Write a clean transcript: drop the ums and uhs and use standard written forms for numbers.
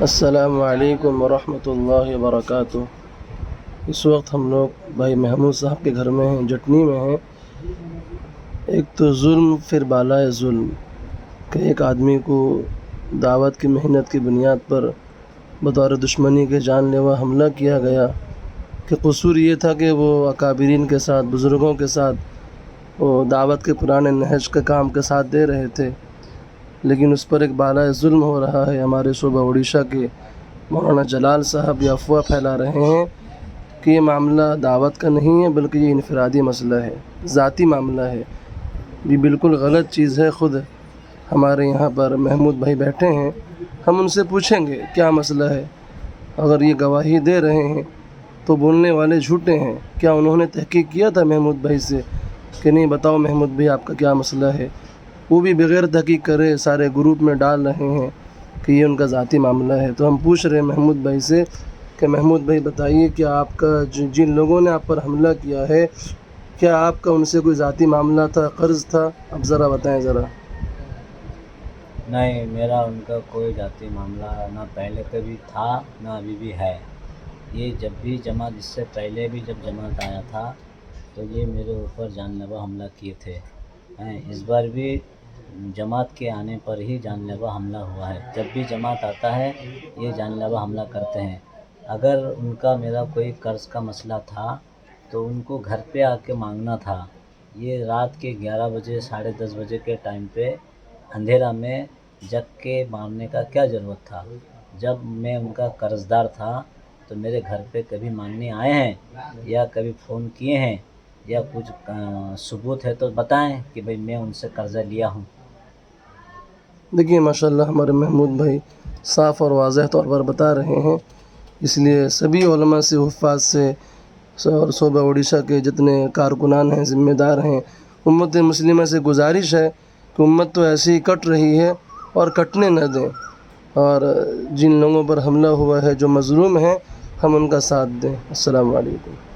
السلام علیکم ورحمۃ اللہ وبرکاتہ۔ اس وقت ہم لوگ بھائی محمود صاحب کے گھر میں ہیں، جٹنی میں ہیں۔ ایک تو ظلم پھر بالائے ظلم کہ ایک آدمی کو دعوت کی محنت کی بنیاد پر بطور دشمنی کے جان لیوا حملہ کیا گیا کہ قصور یہ تھا کہ وہ اکابرین کے ساتھ، بزرگوں کے ساتھ وہ دعوت کے پرانے نہج کے کام کے ساتھ دے رہے تھے، لیکن اس پر ایک بالائے ظلم ہو رہا ہے۔ ہمارے صوبہ اڑیسہ کے مولانا جلال صاحب یہ افواہ پھیلا رہے ہیں کہ یہ معاملہ دعوت کا نہیں ہے بلکہ یہ انفرادی مسئلہ ہے، ذاتی معاملہ ہے۔ یہ بالکل غلط چیز ہے۔ خود ہمارے یہاں پر محمود بھائی بیٹھے ہیں، ہم ان سے پوچھیں گے کیا مسئلہ ہے۔ اگر یہ گواہی دے رہے ہیں تو بولنے والے جھوٹے ہیں۔ کیا انہوں نے تحقیق کیا تھا محمود بھائی سے کہ نہیں بتاؤ محمود بھائی آپ کا کیا مسئلہ ہے؟ وہ بھی بغیر تحقیق کرے سارے گروپ میں ڈال رہے ہیں کہ یہ ان کا ذاتی معاملہ ہے۔ تو ہم پوچھ رہے ہیں محمود بھائی سے کہ محمود بھائی بتائیے کہ آپ کا جن لوگوں نے آپ پر حملہ کیا ہے، کیا آپ کا ان سے کوئی ذاتی معاملہ تھا، قرض تھا؟ اب ذرا بتائیں ذرا۔ نہیں، میرا ان کا کوئی ذاتی معاملہ نہ پہلے کبھی تھا نہ ابھی بھی ہے۔ یہ جب بھی جماعت، اس سے پہلے بھی جب جماعت آیا تھا تو یہ میرے اوپر جان لیوا حملہ کیے تھے۔ اس بار بھی جماعت کے آنے پر ہی جان لیوا حملہ ہوا ہے۔ جب بھی جماعت آتا ہے یہ جان لیوا حملہ کرتے ہیں۔ اگر ان کا میرا کوئی قرض کا مسئلہ تھا تو ان کو گھر پہ آ کے مانگنا تھا۔ یہ رات کے 11 بجے 10:30 بجے کے ٹائم پہ اندھیرا میں جگ کے مانگنے کا کیا ضرورت تھا؟ جب میں ان کا قرض دار تھا تو میرے گھر پہ کبھی مانگنے آئے ہیں یا کبھی فون کیے ہیں یا کچھ ثبوت ہے تو بتائیں کہ بھئی میں ان سے قرضہ لیا ہوں۔ دیکھیے ماشاءاللہ ہمارے محمود بھائی صاف اور واضح طور پر بتا رہے ہیں، اس لیے سبھی علماء سے، حفاظ سے اور صوبہ اڑیسہ کے جتنے کارکنان ہیں، ذمہ دار ہیں، امت مسلمہ سے گزارش ہے کہ امت تو ایسے ہی کٹ رہی ہے اور کٹنے نہ دیں، اور جن لوگوں پر حملہ ہوا ہے جو مظلوم ہیں ہم ان کا ساتھ دیں۔ السلام علیکم۔